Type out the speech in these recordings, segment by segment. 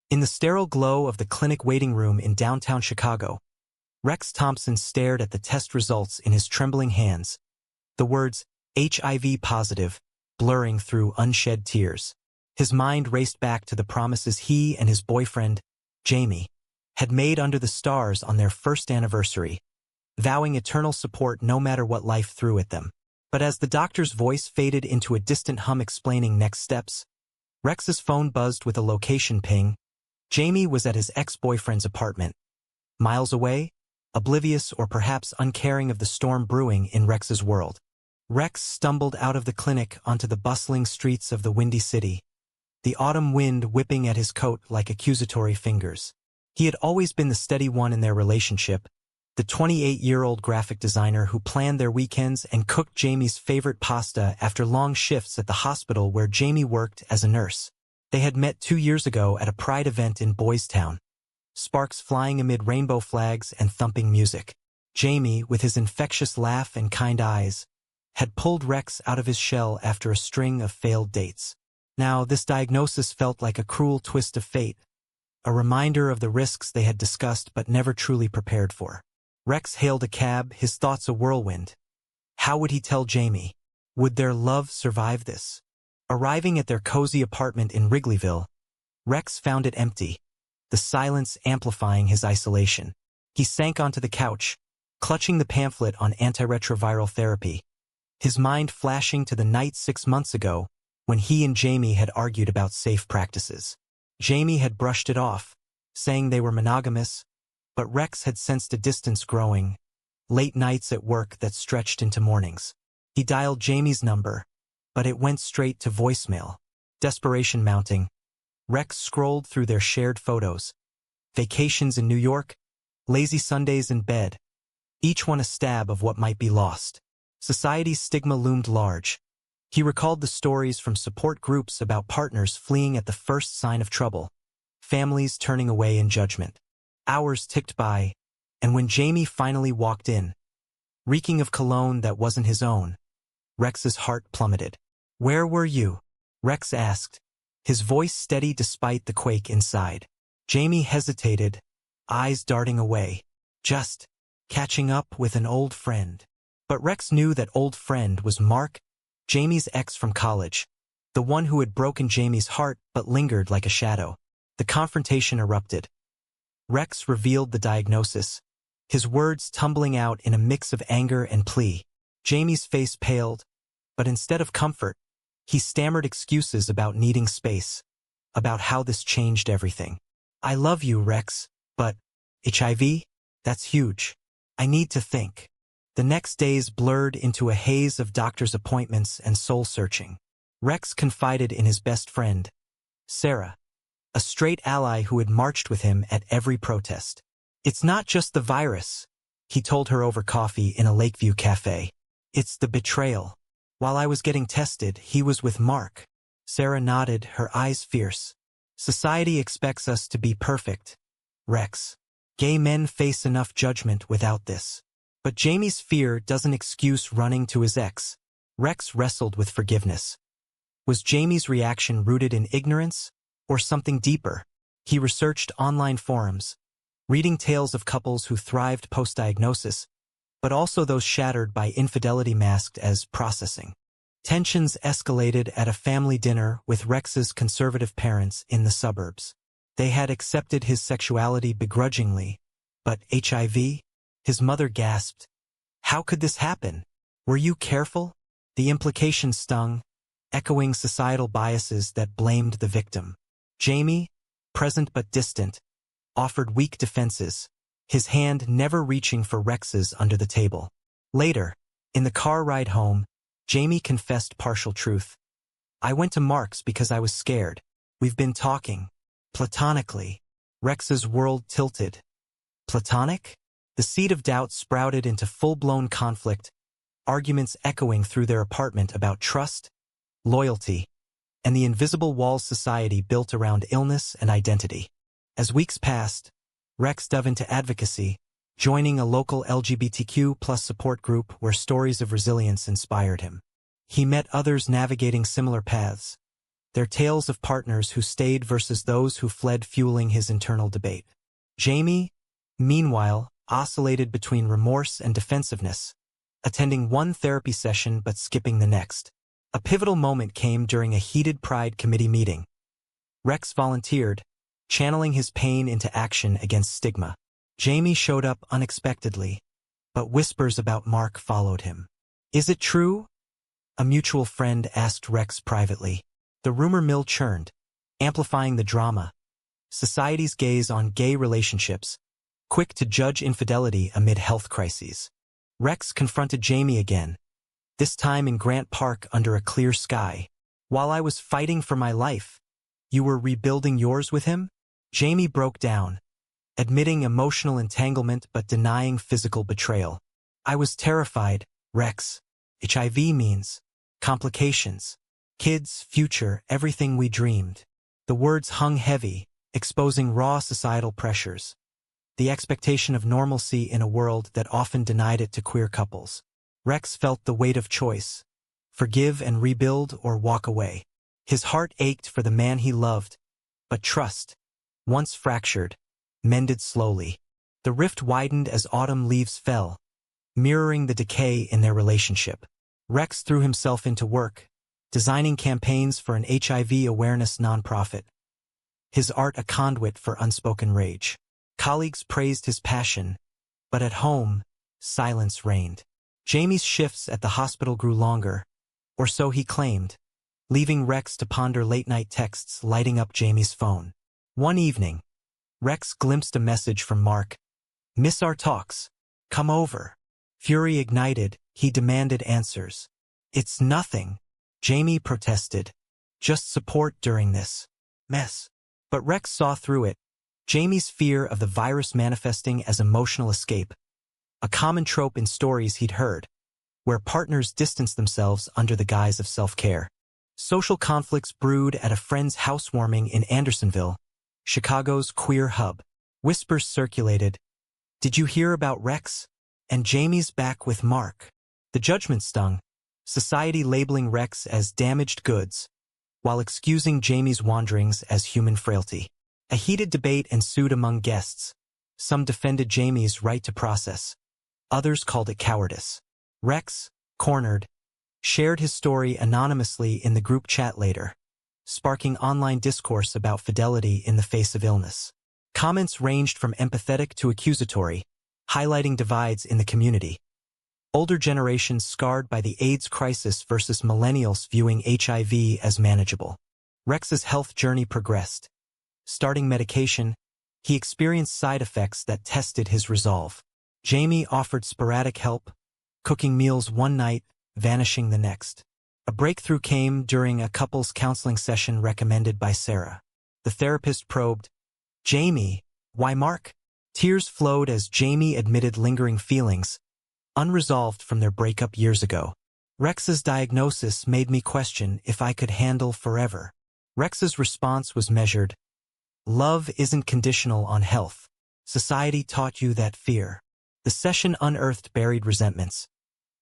In the sterile glow of the clinic waiting room in downtown Chicago, Rex Thompson stared at the test results in his trembling hands, the words, HIV positive, blurring through unshed tears. His mind raced back to the promises he and his boyfriend, Jamie, had made under the stars on their first anniversary, vowing eternal support no matter what life threw at them. But as the doctor's voice faded into a distant hum explaining next steps, Rex's phone buzzed with a location ping. Jamie was at his ex-boyfriend's apartment, miles away, oblivious or perhaps uncaring of the storm brewing in Rex's world. Rex stumbled out of the clinic onto the bustling streets of the windy city, the autumn wind whipping at his coat like accusatory fingers. He had always been the steady one in their relationship, the 28-year-old graphic designer who planned their weekends and cooked Jamie's favorite pasta after long shifts at the hospital where Jamie worked as a nurse. They had met 2 years ago at a Pride event in Boys Town, sparks flying amid rainbow flags and thumping music. Jamie, with his infectious laugh and kind eyes, had pulled Rex out of his shell after a string of failed dates. Now, this diagnosis felt like a cruel twist of fate, a reminder of the risks they had discussed but never truly prepared for. Rex hailed a cab, his thoughts a whirlwind. How would he tell Jamie? Would their love survive this? Arriving at their cozy apartment in Wrigleyville, Rex found it empty, the silence amplifying his isolation. He sank onto the couch, clutching the pamphlet on antiretroviral therapy, his mind flashing to the night 6 months ago when he and Jamie had argued about safe practices. Jamie had brushed it off, saying they were monogamous, but Rex had sensed a distance growing, late nights at work that stretched into mornings. He dialed Jamie's number, but it went straight to voicemail. Desperation mounting, Rex scrolled through their shared photos. Vacations in New York, lazy Sundays in bed, each one a stab of what might be lost. Society's stigma loomed large. He recalled the stories from support groups about partners fleeing at the first sign of trouble, families turning away in judgment. Hours ticked by, and when Jamie finally walked in, reeking of cologne that wasn't his own, Rex's heart plummeted. "Where were you?" Rex asked, his voice steady despite the quake inside. Jamie hesitated, eyes darting away. "Just catching up with an old friend." But Rex knew that old friend was Mark, Jamie's ex from college, the one who had broken Jamie's heart but lingered like a shadow. The confrontation erupted. Rex revealed the diagnosis, his words tumbling out in a mix of anger and plea. Jamie's face paled, but instead of comfort, he stammered excuses about needing space, about how this changed everything. "I love you, Rex, but HIV? That's huge. I need to think." The next days blurred into a haze of doctor's appointments and soul-searching. Rex confided in his best friend, Sarah, a straight ally who had marched with him at every protest. "It's not just the virus," he told her over coffee in a Lakeview cafe. "It's the betrayal. While I was getting tested, he was with Mark." Sarah nodded, her eyes fierce. "Society expects us to be perfect, Rex. Gay men face enough judgment without this." But Jamie's fear doesn't excuse running to his ex. Rex wrestled with forgiveness. Was Jamie's reaction rooted in ignorance or something deeper? He researched online forums, reading tales of couples who thrived post-diagnosis, but also those shattered by infidelity masked as processing. Tensions escalated at a family dinner with Rex's conservative parents in the suburbs. They had accepted his sexuality begrudgingly, but HIV? His mother gasped. "How could this happen? Were you careful?" The implication stung, echoing societal biases that blamed the victim. Jamie, present but distant, offered weak defenses, his hand never reaching for Rex's under the table. Later, in the car ride home, Jamie confessed partial truth. "I went to Mark's because I was scared. We've been talking. Platonically." Rex's world tilted. Platonic? The seed of doubt sprouted into full-blown conflict, arguments echoing through their apartment about trust, loyalty, and the invisible walls society built around illness and identity. As weeks passed, Rex dove into advocacy, joining a local LGBTQ+ support group where stories of resilience inspired him. He met others navigating similar paths, their tales of partners who stayed versus those who fled, fueling his internal debate. Jamie, meanwhile, oscillated between remorse and defensiveness, attending one therapy session but skipping the next. A pivotal moment came during a heated Pride Committee meeting. Rex volunteered, channeling his pain into action against stigma. Jamie showed up unexpectedly, but whispers about Mark followed him. "Is it true?" a mutual friend asked Rex privately. The rumor mill churned, amplifying the drama. Society's gaze on gay relationships, quick to judge infidelity amid health crises. Rex confronted Jamie again, this time in Grant Park under a clear sky. "While I was fighting for my life, you were rebuilding yours with him?" Jamie broke down, admitting emotional entanglement but denying physical betrayal. "I was terrified, Rex. HIV means complications. Kids, future, everything we dreamed." The words hung heavy, exposing raw societal pressures. The expectation of normalcy in a world that often denied it to queer couples. Rex felt the weight of choice. Forgive and rebuild or walk away. His heart ached for the man he loved, but trust, once fractured, mended slowly. The rift widened as autumn leaves fell, mirroring the decay in their relationship. Rex threw himself into work, designing campaigns for an HIV awareness nonprofit. His art a conduit for unspoken rage. Colleagues praised his passion, but at home, silence reigned. Jamie's shifts at the hospital grew longer, or so he claimed, leaving Rex to ponder late-night texts lighting up Jamie's phone. One evening, Rex glimpsed a message from Mark. "Miss our talks. Come over." Fury ignited, he demanded answers. "It's nothing," Jamie protested. "Just support during this mess." But Rex saw through it. Jamie's fear of the virus manifesting as emotional escape, a common trope in stories he'd heard, where partners distance themselves under the guise of self-care. Social conflicts brewed at a friend's housewarming in Andersonville, Chicago's queer hub. Whispers circulated. "Did you hear about Rex? And Jamie's back with Mark." The judgment stung, society labeling Rex as damaged goods, while excusing Jamie's wanderings as human frailty. A heated debate ensued among guests. Some defended Jamie's right to process. Others called it cowardice. Rex, cornered, shared his story anonymously in the group chat later, sparking online discourse about fidelity in the face of illness. Comments ranged from empathetic to accusatory, highlighting divides in the community. Older generations scarred by the AIDS crisis versus millennials viewing HIV as manageable. Rex's health journey progressed. Starting medication, he experienced side effects that tested his resolve. Jamie offered sporadic help, cooking meals one night, vanishing the next. A breakthrough came during a couples counseling session recommended by Sarah. The therapist probed, "Jamie, why Mark?" Tears flowed as Jamie admitted lingering feelings, unresolved from their breakup years ago. "Rex's diagnosis made me question if I could handle forever." Rex's response was measured. "Love isn't conditional on health. Society taught you that fear." The session unearthed buried resentments.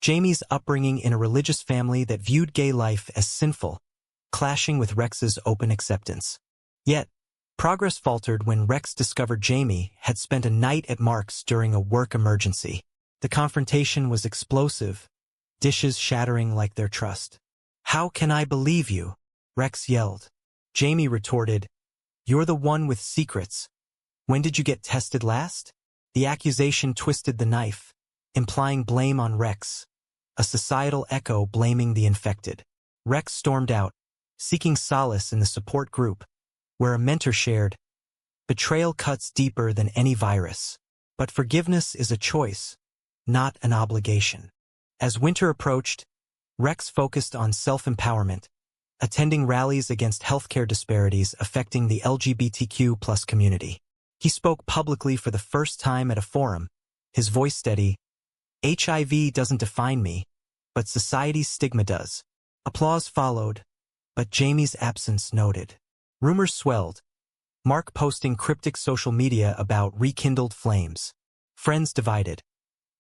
Jamie's upbringing in a religious family that viewed gay life as sinful, clashing with Rex's open acceptance. Yet, progress faltered when Rex discovered Jamie had spent a night at Mark's during a work emergency. The confrontation was explosive, dishes shattering like their trust. "How can I believe you?" Rex yelled. Jamie retorted, "You're the one with secrets. When did you get tested last?" The accusation twisted the knife, implying blame on Rex, a societal echo blaming the infected. Rex stormed out, seeking solace in the support group, where a mentor shared, "Betrayal cuts deeper than any virus. But forgiveness is a choice, not an obligation." As winter approached, Rex focused on self-empowerment, attending rallies against healthcare disparities affecting the LGBTQ+ community. He spoke publicly for the first time at a forum, his voice steady. "HIV doesn't define me, but society's stigma does." Applause followed, but Jamie's absence noted. Rumors swelled, Mark posting cryptic social media about rekindled flames. Friends divided.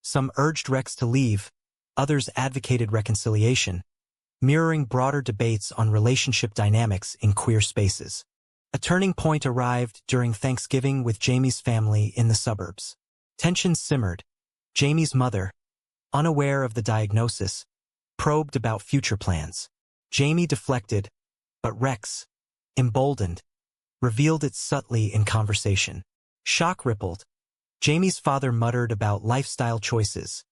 Some urged Rex to leave, others advocated reconciliation. mirroring broader debates on relationship dynamics in queer spaces. A turning point arrived during Thanksgiving with Jamie's family in the suburbs. Tensions simmered. Jamie's mother, unaware of the diagnosis, probed about future plans. Jamie deflected, but Rex, emboldened, revealed it subtly in conversation. Shock rippled. Jamie's father muttered about lifestyle choices,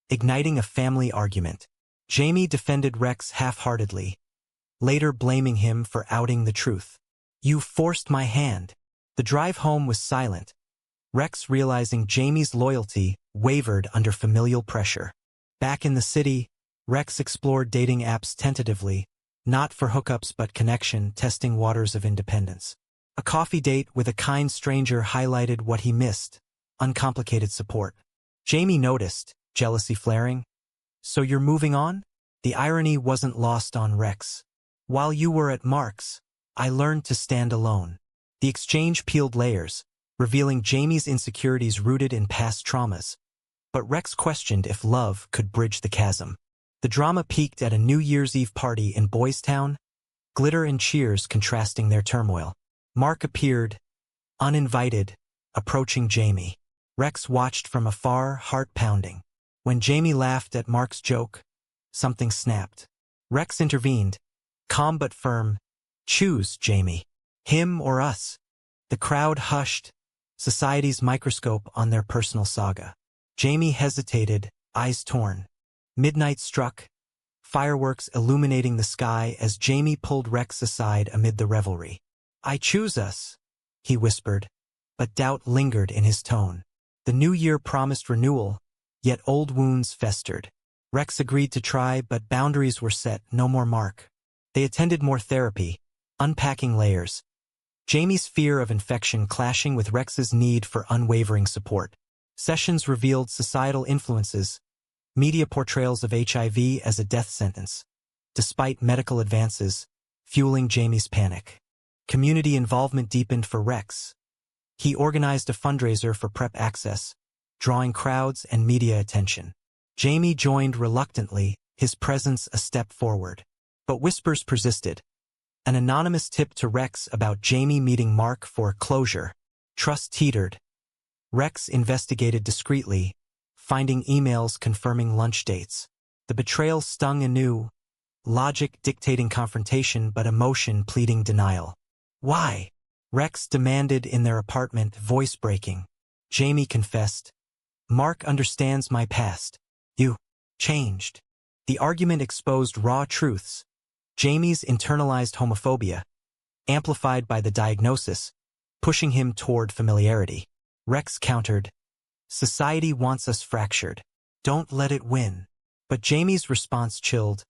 igniting a family argument. Jamie defended Rex half-heartedly, later blaming him for outing the truth. "You forced my hand." The drive home was silent, Rex realizing Jamie's loyalty wavered under familial pressure. Back in the city, Rex explored dating apps tentatively, not for hookups but connection, testing waters of independence. A coffee date with a kind stranger highlighted what he missed: uncomplicated support. Jamie noticed, jealousy flaring. "So you're moving on?" The irony wasn't lost on Rex. "While you were at Mark's, I learned to stand alone." The exchange peeled layers, revealing Jamie's insecurities rooted in past traumas. But Rex questioned if love could bridge the chasm. The drama peaked at a New Year's Eve party in Boys Town, glitter and cheers contrasting their turmoil. Mark appeared, uninvited, approaching Jamie. Rex watched from afar, heart pounding. When Jamie laughed at Mark's joke, something snapped. Rex intervened, calm but firm. "Choose, Jamie. Him or us." The crowd hushed, society's microscope on their personal saga. Jamie hesitated, eyes torn. Midnight struck, fireworks illuminating the sky as Jamie pulled Rex aside amid the revelry. "I choose us," he whispered, but doubt lingered in his tone. The new year promised renewal, yet old wounds festered. Rex agreed to try, but boundaries were set, no more Mark. They attended more therapy, unpacking layers. Jamie's fear of infection clashing with Rex's need for unwavering support. Sessions revealed societal influences, media portrayals of HIV as a death sentence, despite medical advances, fueling Jamie's panic. Community involvement deepened for Rex. He organized a fundraiser for PrEP access, drawing crowds and media attention. Jamie joined reluctantly, his presence a step forward. But whispers persisted. An anonymous tip to Rex about Jamie meeting Mark for closure. Trust teetered. Rex investigated discreetly, finding emails confirming lunch dates. The betrayal stung anew, logic dictating confrontation but emotion pleading denial. "Why?" Rex demanded in their apartment, voice breaking. Jamie confessed, "Mark understands my past. You changed." The argument exposed raw truths. Jamie's internalized homophobia, amplified by the diagnosis, pushing him toward familiarity. Rex countered, "Society wants us fractured. Don't let it win." But Jamie's response chilled,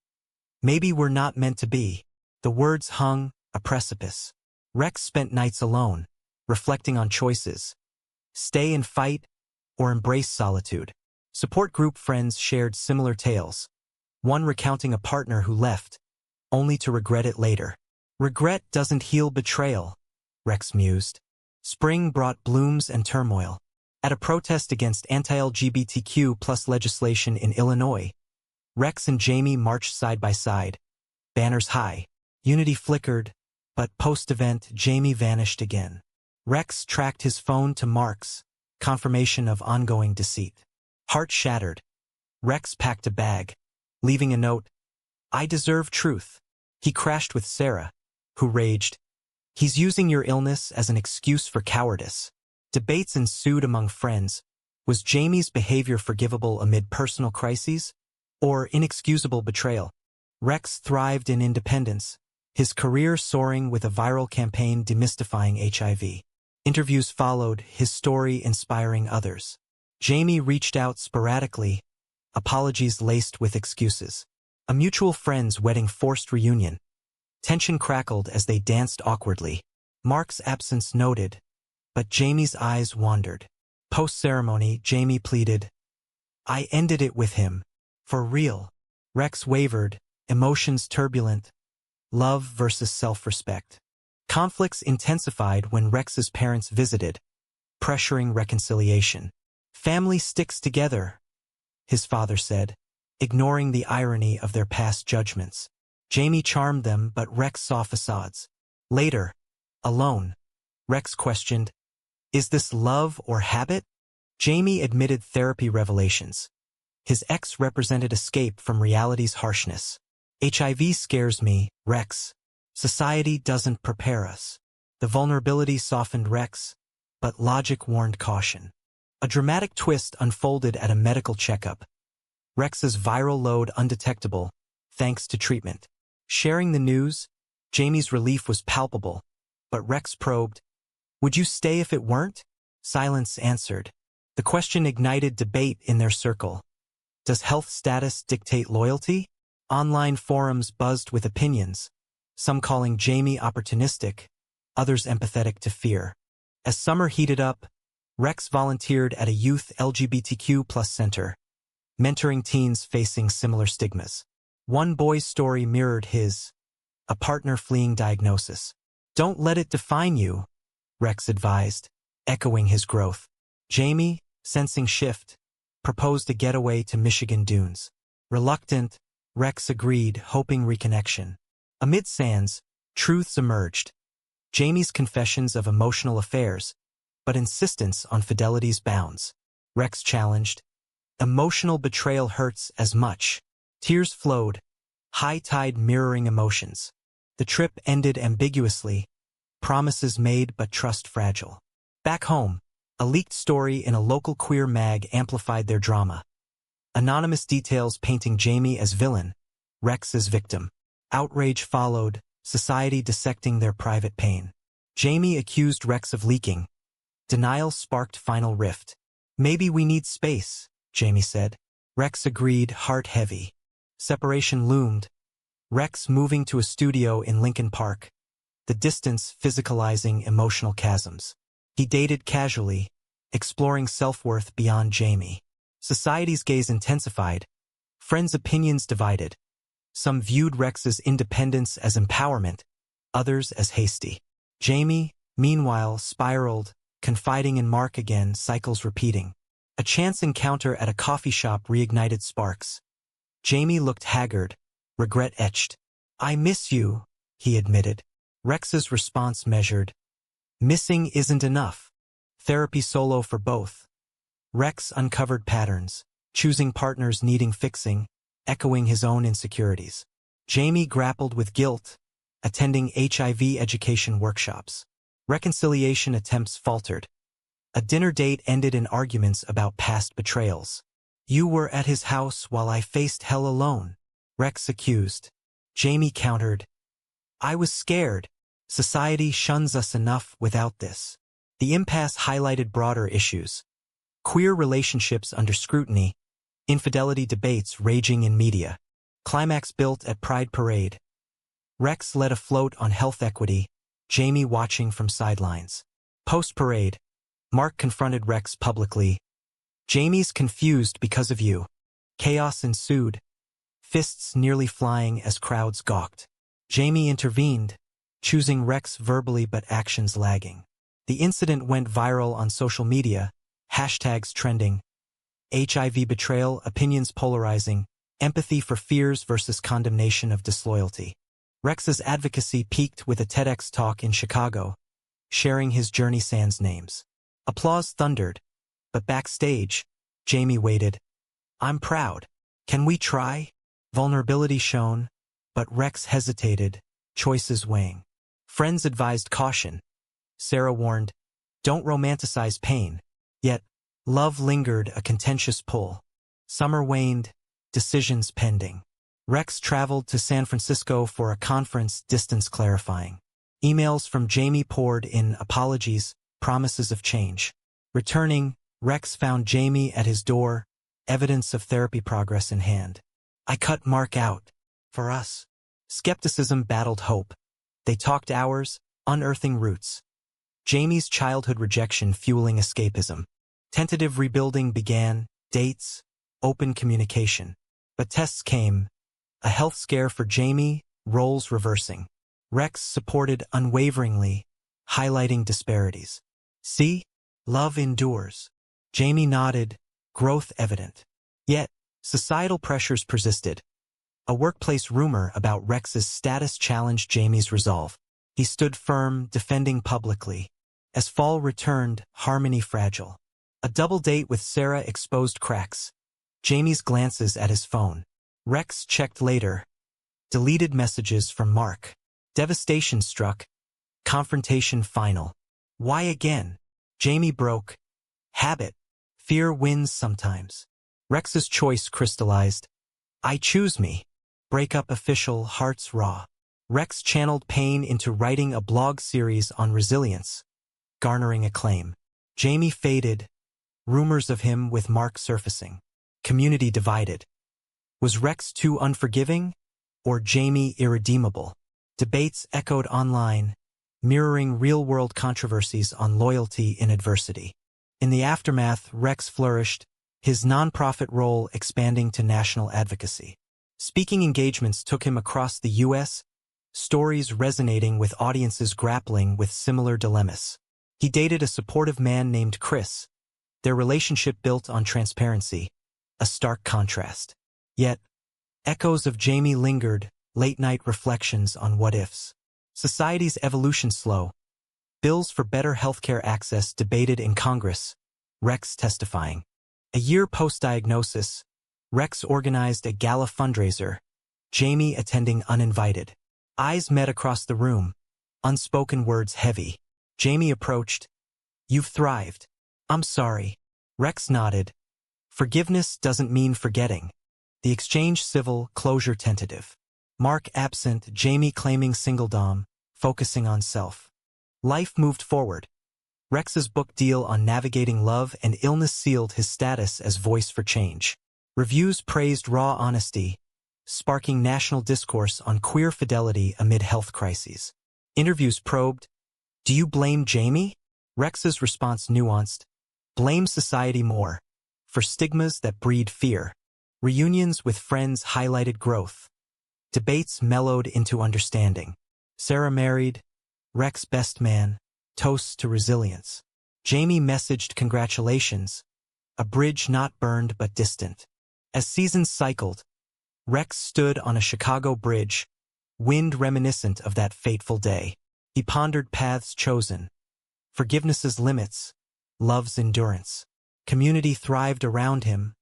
"Maybe we're not meant to be." The words hung, a precipice. Rex spent nights alone, reflecting on choices. Stay and fight, or embrace solitude. Support group friends shared similar tales, one recounting a partner who left, only to regret it later. "Regret doesn't heal betrayal," Rex mused. Spring brought blooms and turmoil. At a protest against anti-LGBTQ+ legislation in Illinois, Rex and Jamie marched side by side, banners high. Unity flickered, but post-event Jamie vanished again. Rex tracked his phone to Mark's, confirmation of ongoing deceit. Heart shattered. Rex packed a bag, leaving a note, "I deserve truth." He crashed with Sarah, who raged, "He's using your illness as an excuse for cowardice." Debates ensued among friends. Was Jamie's behavior forgivable amid personal crises, or inexcusable betrayal? Rex thrived in independence, his career soaring with a viral campaign demystifying HIV. Interviews followed, his story inspiring others. Jamie reached out sporadically, apologies laced with excuses. A mutual friend's wedding forced reunion. Tension crackled as they danced awkwardly. Mark's absence noted, but Jamie's eyes wandered. Post-ceremony, Jamie pleaded, "I ended it with him. For real." Rex wavered, emotions turbulent. Love versus self-respect. Conflicts intensified when Rex's parents visited, pressuring reconciliation. "Family sticks together," his father said, ignoring the irony of their past judgments. Jamie charmed them, but Rex saw facades. Later, alone, Rex questioned, "Is this love or habit?" Jamie admitted therapy revelations. His ex represented escape from reality's harshness. "HIV scares me, Rex. Society doesn't prepare us." The vulnerability softened Rex, but logic warned caution. A dramatic twist unfolded at a medical checkup. Rex's viral load undetectable, thanks to treatment. Sharing the news, Jamie's relief was palpable, but Rex probed, "Would you stay if it weren't?" Silence answered. The question ignited debate in their circle. Does health status dictate loyalty? Online forums buzzed with opinions, some calling Jamie opportunistic, others empathetic to fear. As summer heated up, Rex volunteered at a youth LGBTQ+ center, mentoring teens facing similar stigmas. One boy's story mirrored his, a partner fleeing diagnosis. "Don't let it define you," Rex advised, echoing his growth. Jamie, sensing shift, proposed a getaway to Michigan dunes. Reluctant, Rex agreed, hoping reconnection. Amid sands, truths emerged. Jamie's confessions of emotional affairs, but insistence on fidelity's bounds. Rex challenged, "Emotional betrayal hurts as much." Tears flowed, high tide mirroring emotions. The trip ended ambiguously, promises made but trust fragile. Back home, a leaked story in a local queer mag amplified their drama. Anonymous details painting Jamie as villain, Rex as victim. Outrage followed, society dissecting their private pain. Jamie accused Rex of leaking. Denial sparked final rift. "Maybe we need space," Jamie said. Rex agreed, heart heavy. Separation loomed, Rex moving to a studio in Lincoln Park, the distance physicalizing emotional chasms. He dated casually, exploring self-worth beyond Jamie. Society's gaze intensified, friends' opinions divided. Some viewed Rex's independence as empowerment, others as hasty. Jamie, meanwhile, spiraled, confiding in Mark again, cycles repeating. A chance encounter at a coffee shop reignited sparks. Jamie looked haggard, regret etched. "I miss you," he admitted. Rex's response measured. "Missing isn't enough." Therapy solo for both. Rex uncovered patterns, choosing partners needing fixing, echoing his own insecurities. Jamie grappled with guilt, attending HIV education workshops. Reconciliation attempts faltered. A dinner date ended in arguments about past betrayals. "You were at his house while I faced hell alone," Rex accused. Jamie countered, "I was scared. Society shuns us enough without this." The impasse highlighted broader issues. Queer relationships under scrutiny, infidelity debates raging in media. Climax built at Pride Parade. Rex led a float on health equity, Jamie watching from sidelines. Post-parade, Mark confronted Rex publicly. "Jamie's confused because of you." Chaos ensued, fists nearly flying as crowds gawked. Jamie intervened, choosing Rex verbally but actions lagging. The incident went viral on social media, hashtags trending. HIV betrayal, opinions polarizing, empathy for fears versus condemnation of disloyalty. Rex's advocacy peaked with a TEDx talk in Chicago, sharing his journey sans names. Applause thundered, but backstage, Jamie waited. "I'm proud. Can we try?" Vulnerability shone, but Rex hesitated, choices weighing. Friends advised caution. Sarah warned, "Don't romanticize pain." Yet, love lingered, a contentious pull. Summer waned, decisions pending. Rex traveled to San Francisco for a conference, distance clarifying. Emails from Jamie poured in apologies, promises of change. Returning, Rex found Jamie at his door, evidence of therapy progress in hand. "I cut Mark out. For us." Skepticism battled hope. They talked hours, unearthing roots. Jamie's childhood rejection fueling escapism. Tentative rebuilding began, dates, open communication. But tests came. A health scare for Jamie, roles reversing. Rex supported unwaveringly, highlighting disparities. "See? Love endures." Jamie nodded, growth evident. Yet, societal pressures persisted. A workplace rumor about Rex's status challenged Jamie's resolve. He stood firm, defending publicly. As fall returned, harmony fragile. A double date with Sarah exposed cracks. Jamie's glances at his phone. Rex checked later. Deleted messages from Mark. Devastation struck. Confrontation final. Why again? Jamie broke. Habit. Fear wins sometimes. Rex's choice crystallized. I choose me. Breakup official, hearts raw. Rex channeled pain into writing a blog series on resilience, garnering acclaim. Jamie faded. Rumors of him with Mark surfacing. Community divided. Was Rex too unforgiving? Or Jamie irredeemable? Debates echoed online, mirroring real-world controversies on loyalty in adversity. In the aftermath, Rex flourished, his nonprofit role expanding to national advocacy. Speaking engagements took him across the U.S., stories resonating with audiences grappling with similar dilemmas. He dated a supportive man named Chris, their relationship built on transparency, a stark contrast. Yet, echoes of Jamie lingered, late-night reflections on what-ifs. Society's evolution slow. Bills for better healthcare access debated in Congress, Rex testifying. A year post-diagnosis, Rex organized a gala fundraiser, Jamie attending uninvited. Eyes met across the room, unspoken words heavy. Jamie approached. You've thrived. I'm sorry. Rex nodded. Forgiveness doesn't mean forgetting. The exchange civil, closure tentative. Mark absent, Jamie claiming singledom, focusing on self. Life moved forward. Rex's book deal on navigating love and illness sealed his status as voice for change. Reviews praised raw honesty, sparking national discourse on queer fidelity amid health crises. Interviews probed, do you blame Jamie? Rex's response nuanced, blame society more, for stigmas that breed fear. Reunions with friends highlighted growth. Debates mellowed into understanding. Sarah married, Rex best man, toasts to resilience. Jamie messaged congratulations, a bridge not burned but distant. As seasons cycled, Rex stood on a Chicago bridge, wind reminiscent of that fateful day. He pondered paths chosen, forgiveness's limits, love's endurance. Community thrived around him,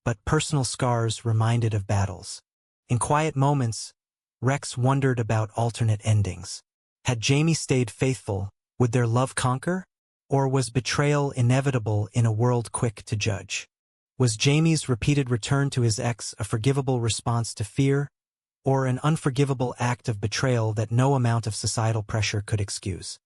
but personal scars reminded of battles. In quiet moments, Rex wondered about alternate endings. Had Jamie stayed faithful, would their love conquer? Or was betrayal inevitable in a world quick to judge? Was Jamie's repeated return to his ex a forgivable response to fear, or an unforgivable act of betrayal that no amount of societal pressure could excuse?